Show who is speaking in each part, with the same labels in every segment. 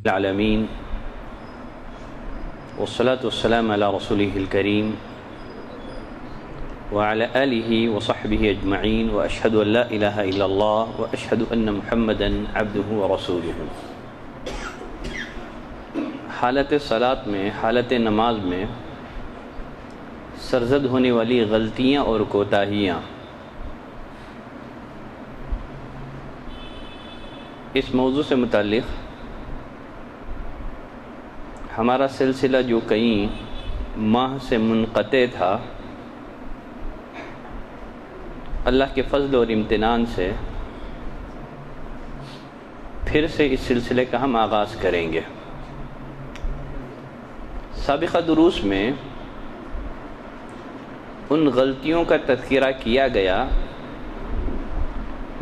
Speaker 1: العالمین والصلاة والسلام علی رسولہ الکریم وعلى آلہ وصحبہ اجمعین واشہد ان لا الہ الا اللہ واشہد ان محمدا عبدہ ورسولہ۔ حالت صلاۃ میں، حالت نماز میں سرزد ہونے والی غلطیاں اور کوتاہیاں، اس موضوع سے متعلق ہمارا سلسلہ جو کئی ماہ سے منقطع تھا، اللہ کے فضل اور امتنان سے پھر سے اس سلسلے کا ہم آغاز کریں گے۔ سابقہ دروس میں ان غلطیوں کا تذکرہ کیا گیا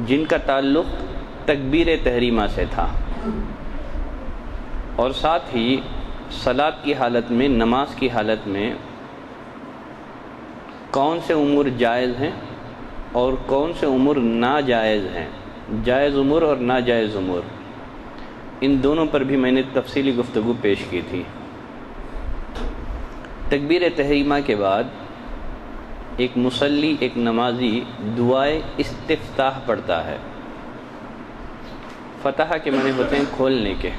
Speaker 1: جن کا تعلق تکبیر تحریمہ سے تھا، اور ساتھ ہی صلاۃ کی حالت میں، نماز کی حالت میں کون سے امور جائز ہیں اور کون سے امور ناجائز ہیں، جائز امور اور ناجائز امور، ان دونوں پر بھی میں نے تفصیلی گفتگو پیش کی تھی۔ تکبیر تحریمہ کے بعد ایک مصلی، ایک نمازی دعائے استفتاح پڑھتا ہے۔ فتح کے معنی ہوتے ہیں کھولنے کے۔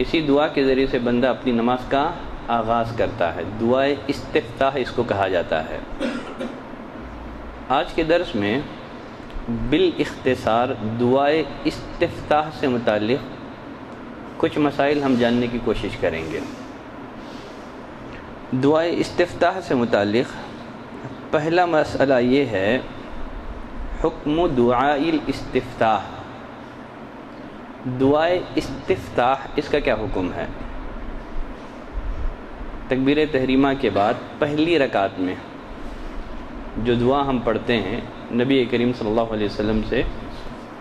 Speaker 1: اسی دعا کے ذریعے سے بندہ اپنی نماز کا آغاز کرتا ہے، دعائے استفتاح اس کو کہا جاتا ہے۔ آج کے درس میں بالاختصار دعائے استفتاح سے متعلق کچھ مسائل ہم جاننے کی کوشش کریں گے۔ دعائے استفتاح سے متعلق پہلا مسئلہ یہ ہے، حکم دعائی الاستفتاح، دعائے استفتاح اس کا کیا حکم ہے؟ تکبیر تحریمہ کے بعد پہلی رکعت میں جو دعا ہم پڑھتے ہیں، نبی کریم صلی اللہ علیہ وسلم سے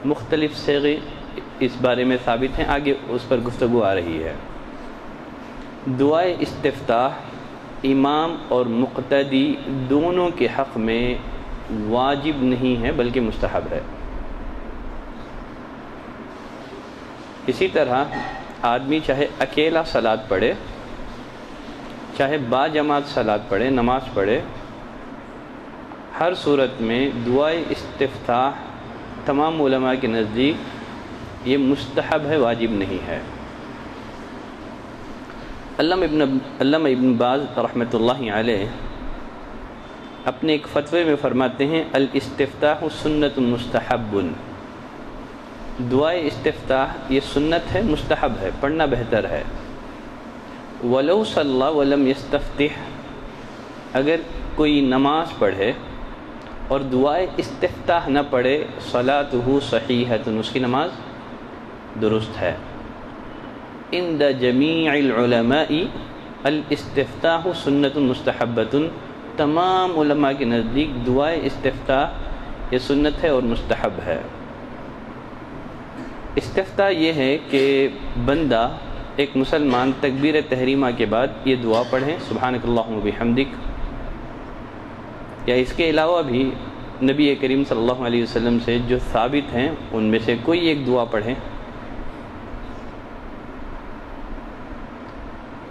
Speaker 1: مختلف صیغے اس بارے میں ثابت ہیں، آگے اس پر گفتگو آ رہی ہے۔ دعائے استفتاح امام اور مقتدی دونوں کے حق میں واجب نہیں ہے بلکہ مستحب ہے۔ اسی طرح آدمی چاہے اکیلا صلاۃ پڑھے، چاہے با جماعت صلاۃ پڑھے، نماز پڑھے، ہر صورت میں دعائے استفتاح تمام علماء کے نزدیک یہ مستحب ہے، واجب نہیں ہے۔ علامہ ابن باز رحمۃ اللہ علیہ اپنے ایک فتوے میں فرماتے ہیں، الاستفتاح سنت مستحب، دعائے استفتاح یہ سنت ہے، مستحب ہے، پڑھنا بہتر ہے۔ ولو صلی ولم یستفتح، اگر کوئی نماز پڑھے اور دعائے استفتاح نہ پڑھے، صلاتہ صحیحۃ، اس کی نماز درست ہے۔ عند جمیع العلماء الاستفتاح سنت مستحبۃ، تمام علماء کے نزدیک دعائے استفتاح یہ سنت ہے اور مستحب ہے۔ استفتاح یہ ہے کہ بندہ، ایک مسلمان تکبیر تحریمہ کے بعد یہ دعا پڑھیں، سبحانک اللہم وبحمدک، یا اس کے علاوہ بھی نبی کریم صلی اللہ علیہ وسلم سے جو ثابت ہیں ان میں سے کوئی ایک دعا پڑھیں۔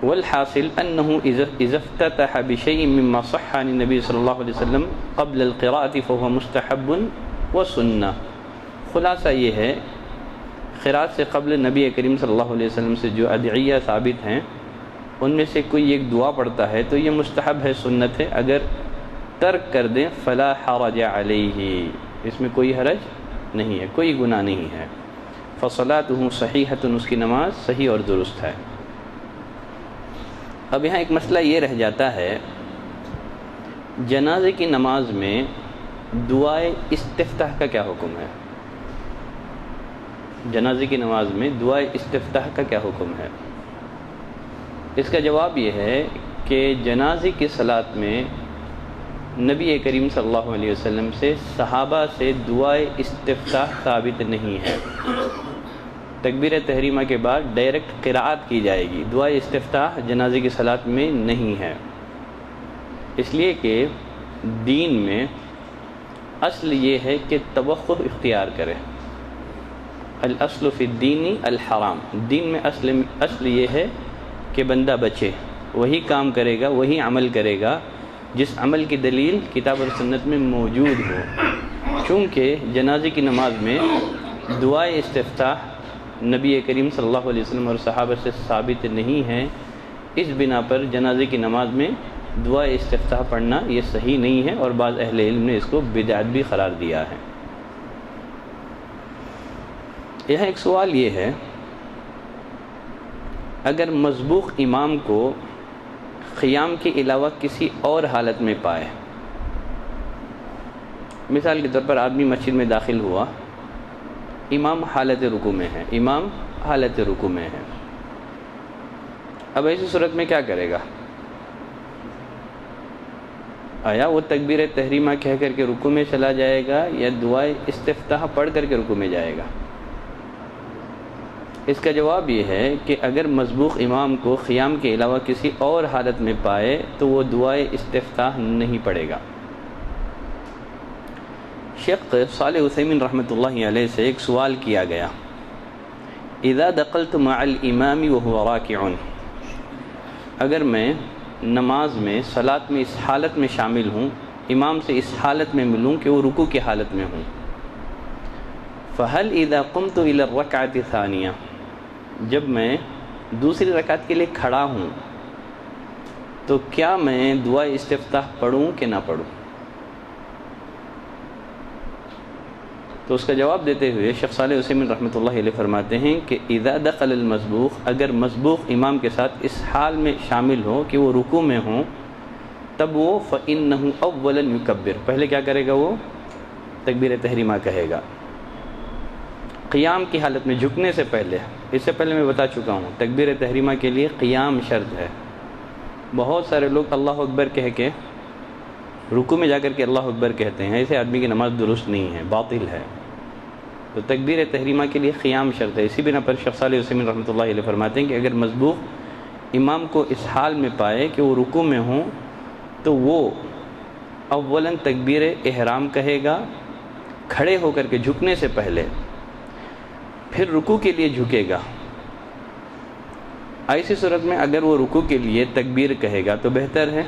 Speaker 1: والحاصل انه اذا افتتح بشيء مما صح عن النبي صلی اللہ علیہ وسلم قبل القراءة فهو مستحب وسنة۔ خلاصہ یہ ہے، قراءت سے قبل نبی کریم صلی اللہ علیہ وسلم سے جو ادعیہ ثابت ہیں ان میں سے کوئی ایک دعا پڑھتا ہے تو یہ مستحب ہے، سنت ہے۔ اگر ترک کر دیں فلا حرج علیہ، اس میں کوئی حرج نہیں ہے، کوئی گناہ نہیں ہے۔ فصلاته صحیحۃ، اس کی نماز صحیح اور درست ہے۔ اب یہاں ایک مسئلہ یہ رہ جاتا ہے، جنازے کی نماز میں دعائے استفتاح کا کیا حکم ہے؟ جنازے کی نماز میں دعائے استفتاح کا کیا حکم ہے؟ اس کا جواب یہ ہے کہ جنازے کی صلاۃ میں نبی کریم صلی اللہ علیہ وسلم سے، صحابہ سے دعائے استفتاح ثابت نہیں ہے۔ تکبیر تحریمہ کے بعد ڈائریکٹ قراءت کی جائے گی، دعائے استفتاح جنازے کی صلاۃ میں نہیں ہے، اس لیے کہ دین میں اصل یہ ہے کہ توقف اختیار کرے۔ الاصل فی الدین الحرام، دین میں اصل یہ ہے کہ بندہ بچے، وہی کام کرے گا، وہی عمل کرے گا جس عمل کی دلیل کتاب اور سنت میں موجود ہو۔ چونکہ جنازے کی نماز میں دعائے استفتاح نبی کریم صلی اللہ علیہ وسلم اور صحابہ سے ثابت نہیں ہے، اس بنا پر جنازے کی نماز میں دعائے استفتاح پڑھنا یہ صحیح نہیں ہے، اور بعض اہل علم نے اس کو بدعت بھی قرار دیا ہے۔ یہاں ایک سوال یہ ہے، اگر مسبوق امام کو قیام کے علاوہ کسی اور حالت میں پائے، مثال کے طور پر آدمی مسجد میں داخل ہوا، امام حالت رکوع میں ہے، امام حالت رکوع میں ہے، اب ایسی صورت میں کیا کرے گا؟ آیا وہ تکبیر تحریمہ کہہ کر کے رکوع میں چلا جائے گا یا دعائے استفتاح پڑھ کر کے رکوع میں جائے گا؟ اس کا جواب یہ ہے کہ اگر مسبوق امام کو قیام کے علاوہ کسی اور حالت میں پائے تو وہ دعائے استفتاح نہیں پڑھے گا۔ شیخ صالح عثیمین رحمۃ اللہ علیہ سے ایک سوال کیا گیا، اذا دخلت مع الامام وهو راکع، اگر میں نماز میں صلاۃ میں اس حالت میں شامل ہوں، امام سے اس حالت میں ملوں کہ وہ رکوع کی حالت میں ہوں، فهل اذا قمت الى الركعة الثانية، جب میں دوسری رکعت کے لیے کھڑا ہوں تو کیا میں دعائے استفتاح پڑھوں کہ نہ پڑھوں؟ تو اس کا جواب دیتے ہوئے شیخ صالح عثیمین رحمۃ اللہ علیہ فرماتے ہیں کہ اذا دخل المسبوق، اگر مسبوق امام کے ساتھ اس حال میں شامل ہو کہ وہ رکوع میں ہوں، تب وہ فإنه اولا یکبر، پہلے کیا کرے گا؟ وہ تکبیر تحریمہ کہے گا۔ قیام کی حالت میں جھکنے سے پہلے، اس سے پہلے میں بتا چکا ہوں تکبیر تحریمہ کے لیے قیام شرط ہے۔ بہت سارے لوگ اللہ اکبر کہہ کے رکوع میں جا کر کے اللہ اکبر کہتے ہیں، ایسے آدمی کی نماز درست نہیں ہے، باطل ہے۔ تو تکبیر تحریمہ کے لیے قیام شرط ہے۔ اسی بنا پر شیخ صالح عثیمین رحمۃ اللہ علیہ فرماتے ہیں کہ اگر مسبوق امام کو اس حال میں پائے کہ وہ رکوع میں ہوں تو وہ اولاً تکبیر احرام کہے گا کھڑے ہو کر کے جھکنے سے پہلے، پھر رکوع کے لیے جھکے گا۔ ایسی صورت میں اگر وہ رکوع کے لیے تکبیر کہے گا تو بہتر ہے،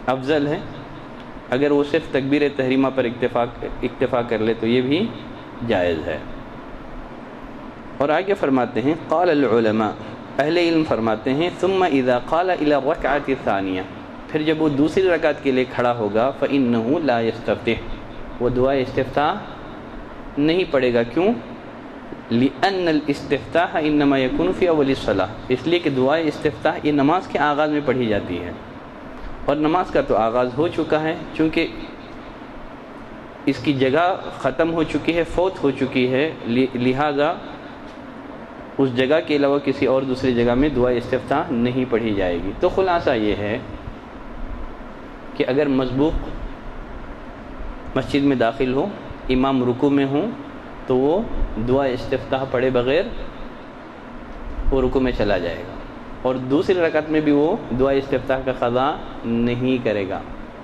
Speaker 1: افضل ہے۔ اگر وہ صرف تکبیر تحریمہ پر اکتفا کر لے تو یہ بھی جائز ہے۔ اور آگے فرماتے ہیں قال العلماء، اہل علم فرماتے ہیں ثم اذا قال الى الركعة الثانية، پھر جب وہ دوسری رکعت کے لیے کھڑا ہوگا فإنه لا يستفتح، وہ دعائے استفتاح نہیں پڑھے گا۔ کیوں؟ لأن الاستفتاح انما يكون في اول الصلاة، اس لیے کہ دعائے استفتاح یہ نماز کے آغاز میں پڑھی جاتی ہے، اور نماز کا تو آغاز ہو چکا ہے، چونکہ اس کی جگہ ختم ہو چکی ہے، فوت ہو چکی ہے، لہذا اس جگہ کے علاوہ کسی اور دوسری جگہ میں دعائے استفتاح نہیں پڑھی جائے گی۔ تو خلاصہ یہ ہے کہ اگر مسبوق مسجد میں داخل ہو، امام رکوع میں ہوں، تو وہ دعائے استفتاح پڑھے بغیر وہ رکوع میں چلا جائے گا، اور دوسری رکعت میں بھی وہ دعائے استفتاح کا قضا نہیں کرے گا۔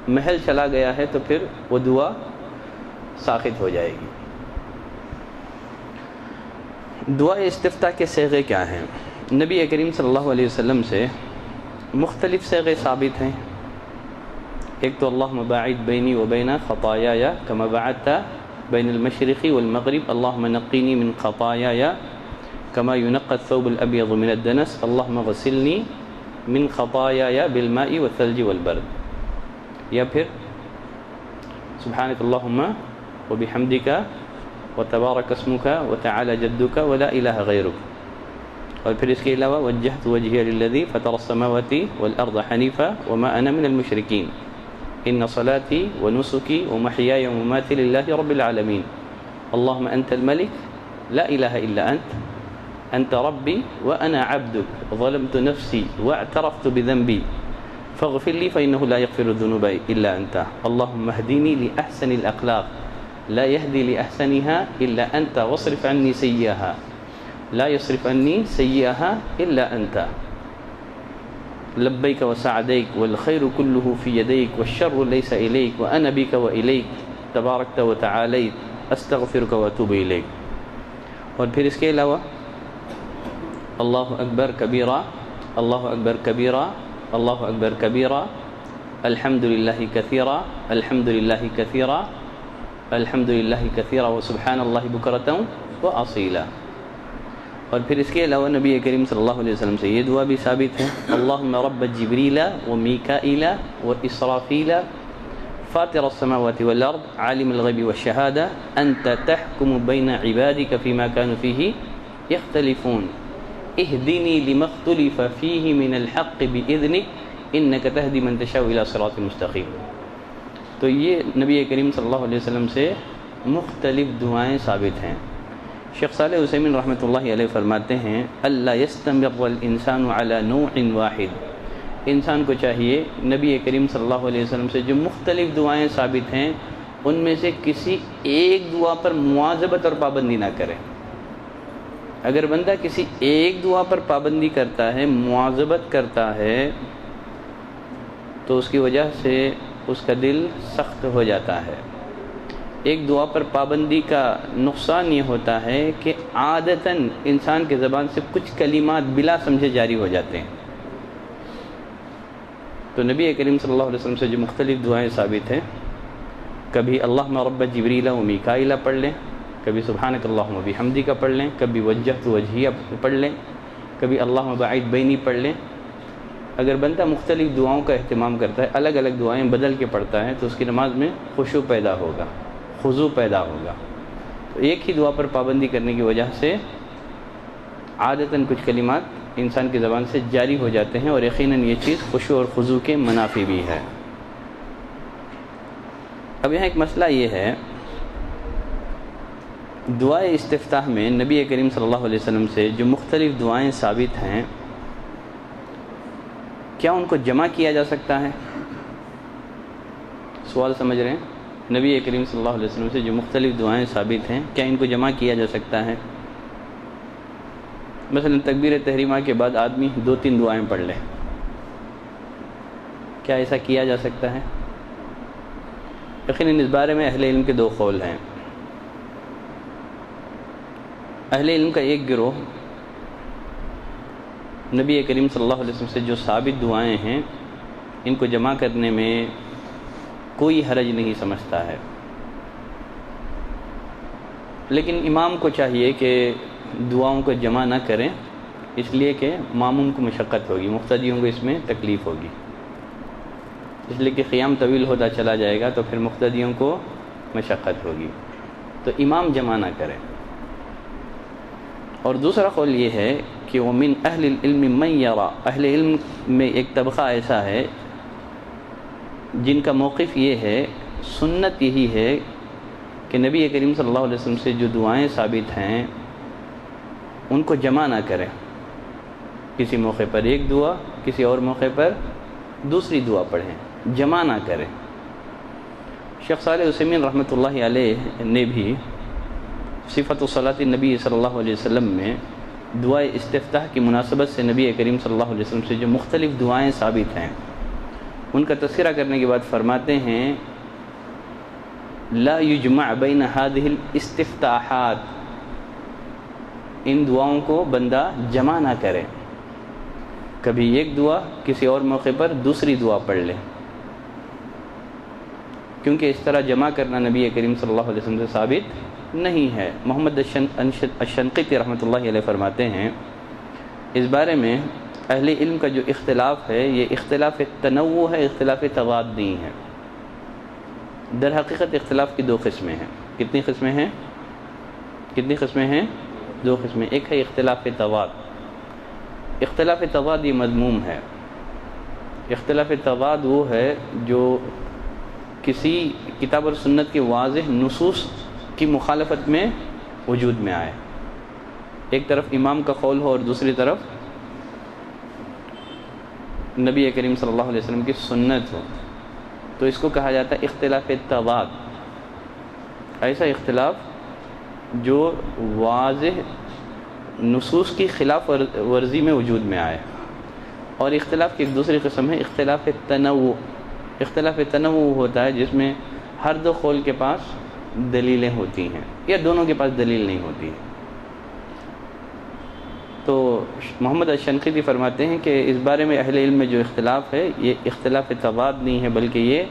Speaker 1: محل چلا گیا ہے تو پھر وہ دعا ساقط ہو جائے گی۔ دعائے استفتاح کے صیغے کیا ہیں؟ نبی کریم صلی اللہ علیہ وسلم سے مختلف صیغے ثابت ہیں۔ ایک تو اللہم باعد بینی و بین خطایای کما بعدت بین المشرق والمغرب، اللہم نقینی من خطایای کما ینقی الثوب الابیض من الدنس، اللہم غسلنی من خطایای بالماء والثلج والبرد، یا پھر سبحانک اللہم وبحمدک وتبارک اسمک وتعالی جدک ولا الہ غیرک، اور پھر اس کے علاوہ وجہت وجہی للذی فطر السماوات والارض حنیفا وما انا من المشرکین، ان صلاتی ونسکی ومحیای ومماتی للہ رب العالمین، اللہم انت الملک لا الہ الا انت ربی وانا عبدک ظلمت نفسی واعترفت بذنبی فاغفر لي فإنه لا يغفر الذنوب إلا أنت، اللهم اهدني لأحسن الأخلاق لا يهدي لأحسنها إلا أنت واصرف عني سيئها لا يصرف عني سيئها إلا أنت، لبيك وسعديك والخير كله في يديك والشر ليس إليك وأنا بك وإليك تباركت وتعاليت أستغفرك وأتوب إليك۔ اور پھر اس کے علاوہ اللہ اکبر کبیرہ، اللہ اکبر کبیرہ، اللہ اکبر کبیرہ، الحمد للہ کثیرہ، الحمد للہ کثیرہ، الحمد للہ کثیرہ و سبحان اللہ بکرۃ و اصیلا۔ اور پھر اس کے علاوہ نبی کریم صلی اللہ علیہ وسلم سے یہ دعا بھی ثابت ہے، اللہم رب جبریل و میکائیل و اسرافیل فاطر السماوات والارض عالم الغیب والشہادہ انت تحکم بین عبادک فیما كانوا فیہ یختلفون اہدنی لما اختلف فیہ من الحق بإذنک انک تہدی من تشاء الی صراط مستقیم۔ تو یہ نبی کریم صلی اللہ علیہ وسلم سے مختلف دعائیں ثابت ہیں۔ شیخ صالح عثیمین رحمۃ اللہ علیہ فرماتے ہیں اللہ یستمر الانسان علی نوع واحد، انسان کو چاہیے نبی کریم صلی اللہ علیہ وسلم سے جو مختلف دعائیں ثابت ہیں ان میں سے کسی ایک دعا پر مواظبت اور پابندی نہ کرے۔ اگر بندہ کسی ایک دعا پر پابندی کرتا ہے، مواظبت کرتا ہے، تو اس کی وجہ سے اس کا دل سخت ہو جاتا ہے۔ ایک دعا پر پابندی کا نقصان یہ ہوتا ہے کہ عادتاً انسان کے زبان سے کچھ کلمات بلا سمجھے جاری ہو جاتے ہیں۔ تو نبی کریم صلی اللہ علیہ وسلم سے جو مختلف دعائیں ثابت ہیں، کبھی اللہم رب جبریل و میکائیل پڑھ لیں، کبھی سبحانک اللہم و بحمدک پڑھ لیں، کبھی وجہت وجہیہ پڑھ لیں، کبھی اللہم باعث بینی پڑھ لیں۔ اگر بندہ مختلف دعاؤں کا اہتمام کرتا ہے، الگ الگ دعائیں بدل کے پڑھتا ہے، تو اس کی نماز میں خشوع پیدا ہوگا، خضوع پیدا ہوگا۔ تو ایک ہی دعا پر پابندی کرنے کی وجہ سے عادتاً کچھ کلمات انسان کی زبان سے جاری ہو جاتے ہیں، اور یقیناً یہ چیز خشوع اور خضوع کے منافی بھی ہے۔ اب یہاں ایک مسئلہ یہ ہے، دعائے استفتاح میں نبی کریم صلی اللہ علیہ وسلم سے جو مختلف دعائیں ثابت ہیں، کیا ان کو جمع کیا جا سکتا ہے؟ سوال سمجھ رہے ہیں؟ نبی کریم صلی اللہ علیہ وسلم سے جو مختلف دعائیں ثابت ہیں، کیا ان کو جمع کیا جا سکتا ہے؟ مثلا تکبیر تحریمہ کے بعد آدمی 2-3 دعائیں پڑھ لے، کیا ایسا کیا جا سکتا ہے؟ یقیناً اس بارے میں اہل علم کے 2 قول ہیں۔ اہل علم کا ایک گروہ نبی کریم صلی اللہ علیہ وسلم سے جو ثابت دعائیں ہیں ان کو جمع کرنے میں کوئی حرج نہیں سمجھتا ہے، لیکن امام کو چاہیے کہ دعاؤں کو جمع نہ کریں، اس لیے کہ ماموم کو مشقت ہوگی، مقتدیوں کو اس میں تکلیف ہوگی، اس لیے کہ قیام طویل ہوتا چلا جائے گا تو پھر مقتدیوں کو مشقت ہوگی، تو امام جمع نہ کریں۔ اور دوسرا قول یہ ہے کہ وَمِنْ أَهْلِ الْعِلْمِ مَنْ يَرَى، اہل علم میں ایک طبقہ ایسا ہے جن کا موقف یہ ہے، سنت یہی ہے کہ نبی کریم صلی اللہ علیہ وسلم سے جو دعائیں ثابت ہیں ان کو جمع نہ کریں، کسی موقع پر ایک دعا، کسی اور موقع پر دوسری دعا پڑھیں، جمع نہ کریں۔ شیخ صالح عثیمین رحمۃ اللہ علیہ نے بھی صفت صلاۃ النبی صلی اللہ علیہ وسلم میں دعائے استفتاح کی مناسبت سے نبی کریم صلی اللہ علیہ وسلم سے جو مختلف دعائیں ثابت ہیں ان کا تذکرہ کرنے کے بعد فرماتے ہیں لا یجمع بین هذه الاستفتاحات، ان دعاؤں کو بندہ جمع نہ کرے، کبھی ایک دعا کسی اور موقع پر دوسری دعا پڑھ لے، کیونکہ اس طرح جمع کرنا نبی کریم صلی اللہ علیہ وسلم سے ثابت نہیں ہے۔ محمد الشنقیطی رحمۃ اللہ علیہ فرماتے ہیں اس بارے میں اہل علم کا جو اختلاف ہے یہ اختلاف تنوع ہے، اختلاف تضاد نہیں ہے۔ در حقیقت اختلاف کی 2 قسمیں ہیں۔ کتنی قسمیں ہیں؟ 2 قسمیں۔ ایک ہے اختلاف تضاد۔ اختلاف تضاد یہ مذموم ہے۔ اختلاف تضاد وہ ہے جو کسی کتاب اور سنت کے واضح نصوص کی مخالفت میں وجود میں آئے، ایک طرف امام کا قول ہو اور دوسری طرف نبی کریم صلی اللہ علیہ وسلم کی سنت ہو، تو اس کو کہا جاتا ہے اختلاف تضاد۔ ایسا اختلاف جو واضح نصوص کی خلاف ورزی میں وجود میں آئے۔ اور اختلاف کی ایک دوسری قسم ہے اختلاف تنوع۔ اختلاف تنوع ہوتا ہے جس میں ہر 2 قول کے پاس دلیلیں ہوتی ہیں یا دونوں کے پاس دلیل نہیں ہوتی ہے۔ تو محمد الشنقیطی فرماتے ہیں کہ اس بارے میں اہل علم میں جو اختلاف ہے یہ اختلاف تضاد نہیں ہے، بلکہ یہ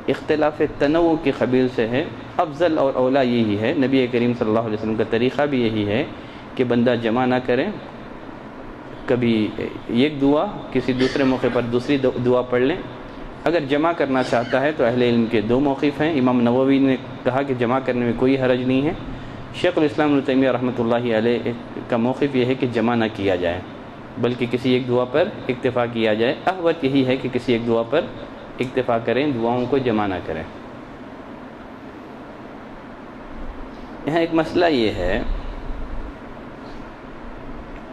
Speaker 1: اختلاف تنوع کی قبیل سے ہے۔ افضل اور اولا یہی ہے، نبی کریم صلی اللہ علیہ وسلم کا طریقہ بھی یہی ہے کہ بندہ جمع نہ کرے، کبھی ایک دعا کسی دوسرے موقع پر دوسری دعا پڑھ لیں۔ اگر جمع کرنا چاہتا ہے تو اہل علم کے دو موقف ہیں۔ امام نووی نے کہا کہ جمع کرنے میں کوئی حرج نہیں ہے۔ شیخ الاسلام ابن تیمیہ رحمۃ اللہ علیہ کا موقف یہ ہے کہ جمع نہ کیا جائے، بلکہ کسی ایک دعا پر اکتفا کیا جائے۔ احوط یہی ہے کہ کسی ایک دعا پر اکتفا کریں، دعاؤں کو جمع نہ کریں۔ یہاں ایک مسئلہ یہ ہے،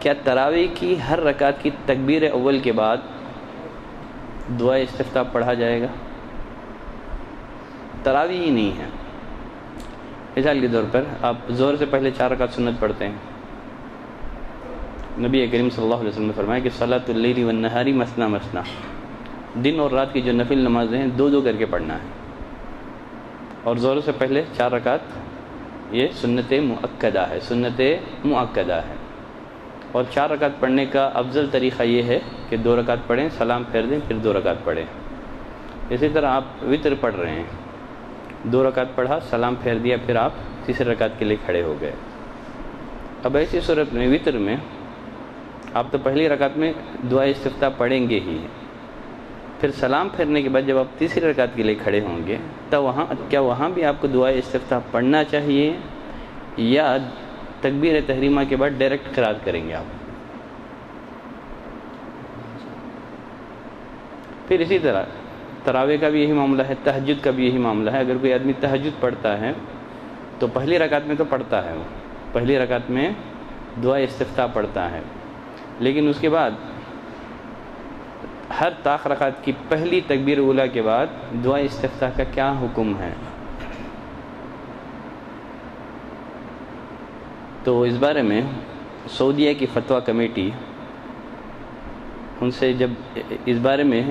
Speaker 1: کیا تراویح کی ہر رکعت کی تکبیر اول کے بعد دعا استفتاح پڑھا جائے گا؟ تراویح ہی نہیں ہے۔ مثال کے طور پر آپ ظہر سے پہلے 4 رکعت سنت پڑھتے ہیں، نبی کریم صلی اللہ علیہ وسلم نے فرمایا کہ صلاۃ اللیل والنہار مثنی مثنی، دن اور رات کی جو نفل نمازیں ہیں 2 کر کے پڑھنا ہے، اور ظہر سے پہلے 4 رکعت یہ سنت مؤکدہ ہے، سنت مؤکدہ ہے۔ اور 4 رکعت پڑھنے کا افضل طریقہ یہ ہے کہ 2 رکعت پڑھیں، سلام پھیر دیں، پھر 2 رکعت پڑھیں۔ اسی طرح آپ وتر پڑھ رہے ہیں، 2 رکعت پڑھا، سلام پھیر دیا، پھر آپ تیسری رکعت کے لیے کھڑے ہو گئے۔ اب ایسی صورت میں وتر میں آپ تو پہلی رکعت میں دعا استفتاح پڑھیں گے ہی، پھر سلام پھیرنے کے بعد جب آپ تیسری رکعت کے لیے کھڑے ہوں گے تو وہاں بھی آپ کو دعا استفتاح پڑھنا چاہیے، یا تکبیر تحریمہ کے بعد ڈائریکٹ قرات کریں گے آپ؟ پھر اسی طرح تراویح کا بھی یہی معاملہ ہے، تہجد کا بھی یہی معاملہ ہے۔ اگر کوئی آدمی تہجد پڑھتا ہے تو پہلی رکعت میں تو پڑھتا ہے، وہ پہلی رکعت میں دعا استفتاح پڑھتا ہے، لیکن اس کے بعد ہر طاق رکعت کی پہلی تکبیر اولیٰ کے بعد دعا استفتاح کا کیا حکم ہے؟ تو اس بارے میں سعودیہ کی فتویٰ کمیٹی، ان سے جب اس بارے میں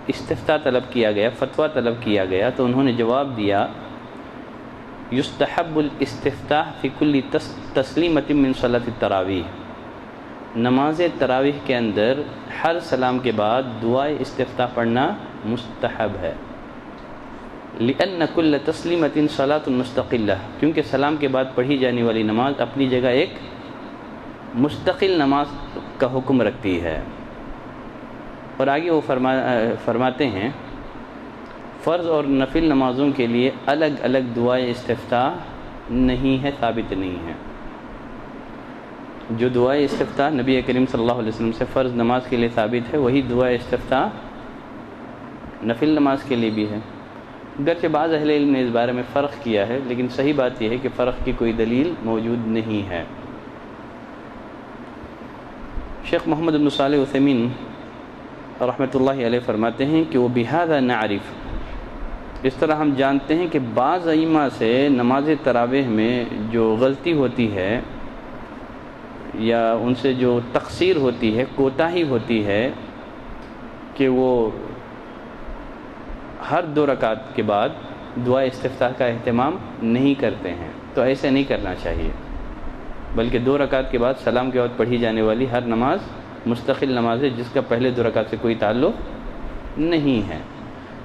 Speaker 1: استفتاء طلب کیا گیا، فتویٰ طلب کیا گیا، تو انہوں نے جواب دیا یستحب الاستفتاح فی کل تسلیمۃ من صلاۃ التراویح، نماز تراویح کے اندر ہر سلام کے بعد دعائے استفتاح پڑھنا مستحب ہے۔ لأن کل تسلیمۃ صلاۃ مستقلہ، کیونکہ سلام کے بعد پڑھی جانے والی نماز اپنی جگہ ایک مستقل نماز کا حکم رکھتی ہے۔ اور آگے وہ فرماتے ہیں فرض اور نفل نمازوں کے لیے الگ الگ دعائے استفتاح نہیں ہے، ثابت نہیں ہے۔ جو دعائے استفتاح نبی کریم صلی اللہ علیہ وسلم سے فرض نماز کے لیے ثابت ہے، وہی دعائے استفتاح نفل نماز کے لیے بھی ہے۔ گرچہ بعض اہل علم نے اس بارے میں فرق کیا ہے، لیکن صحیح بات یہ ہے کہ فرق کی کوئی دلیل موجود نہیں ہے۔ شیخ محمد بن صالح عثیمین رحمۃ اللہ علیہ فرماتے ہیں کہ وہ بہذا نعرف، اس طرح ہم جانتے ہیں کہ بعض ائمہ سے نماز تراویح میں جو غلطی ہوتی ہے یا ان سے جو تقصیر ہوتی ہے، کوتاہی ہوتی ہے، کہ وہ ہر 2 رکعت کے بعد دعا استفتاح کا اہتمام نہیں کرتے ہیں۔ تو ایسے نہیں کرنا چاہیے، بلکہ 2 رکعت کے بعد سلام کے بعد پڑھی جانے والی ہر نماز مستقل نماز ہے، جس کا پہلے 2 رکعت سے کوئی تعلق نہیں ہے۔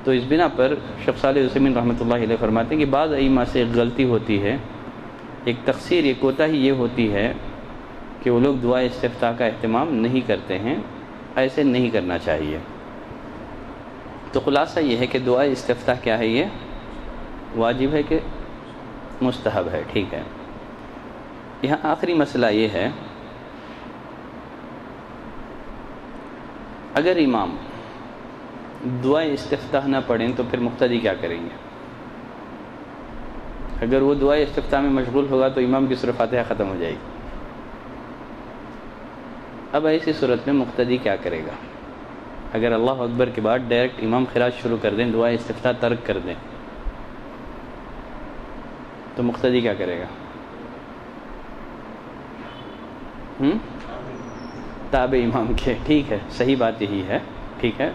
Speaker 1: تو اس بنا پر شیخ صالح عثیمین رحمۃ اللہ علیہ فرماتے ہیں کہ بعض ائمہ سے ایک غلطی ہوتی ہے، ایک تقصیر، ایک کوتاہی یہ ہوتی ہے کہ وہ لوگ دعا استفتاح کا اہتمام نہیں کرتے ہیں، ایسے نہیں کرنا چاہیے۔ تو خلاصہ یہ ہے کہ دعا استفتاح کیا ہے؟ یہ واجب ہے کہ مستحب ہے؟ ٹھیک ہے۔ یہاں آخری مسئلہ یہ ہے، اگر امام دعا استفتاح نہ پڑھیں تو پھر مقتدی کیا کریں گے؟ اگر وہ دعا استفتاح میں مشغول ہوگا تو امام کی سورہ فاتحہ ختم ہو جائے گی۔ اب ایسی صورت میں مقتدی کیا کرے گا؟ اگر اللہ اکبر کے بعد ڈائریکٹ امام قرات شروع کر دیں، دعا استفتاح ترک کر دیں، تو مقتدی کیا کرے گا؟ تابع امام کے۔ ٹھیک ہے، صحیح بات یہی ہے، ٹھیک ہے۔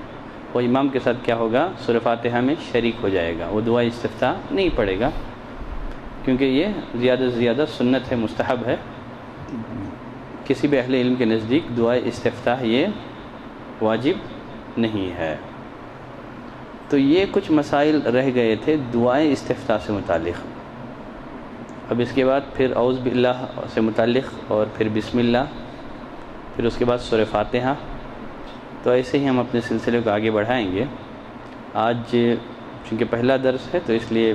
Speaker 1: وہ امام کے ساتھ کیا ہوگا؟ سورہ فاتحہ میں شریک ہو جائے گا، وہ دعا استفتاح نہیں پڑھے گا، کیونکہ یہ زیادہ سے زیادہ سنت ہے، مستحب ہے۔ کسی بھی اہل علم کے نزدیک دعائے استفتاح یہ واجب نہیں ہے۔ تو یہ کچھ مسائل رہ گئے تھے دعائے استفتاح سے متعلق۔ اب اس کے بعد پھر اعوذ باللہ سے متعلق، اور پھر بسم اللہ، پھر اس کے بعد سورہ فاتحہ۔ تو ایسے ہی ہم اپنے سلسلے کو آگے بڑھائیں گے۔ آج چونکہ پہلا درس ہے تو اس لیے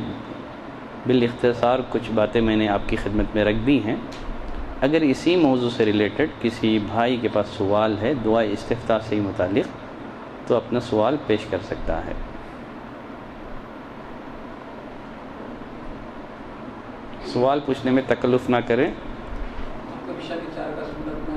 Speaker 1: بالاختصار کچھ باتیں میں نے آپ کی خدمت میں رکھ دی ہیں۔ اگر اسی موضوع سے ریلیٹڈ کسی بھائی کے پاس سوال ہے دعائے استفتاح سے متعلق تو اپنا سوال پیش کر سکتا ہے۔ سوال پوچھنے میں تکلف نہ کریں،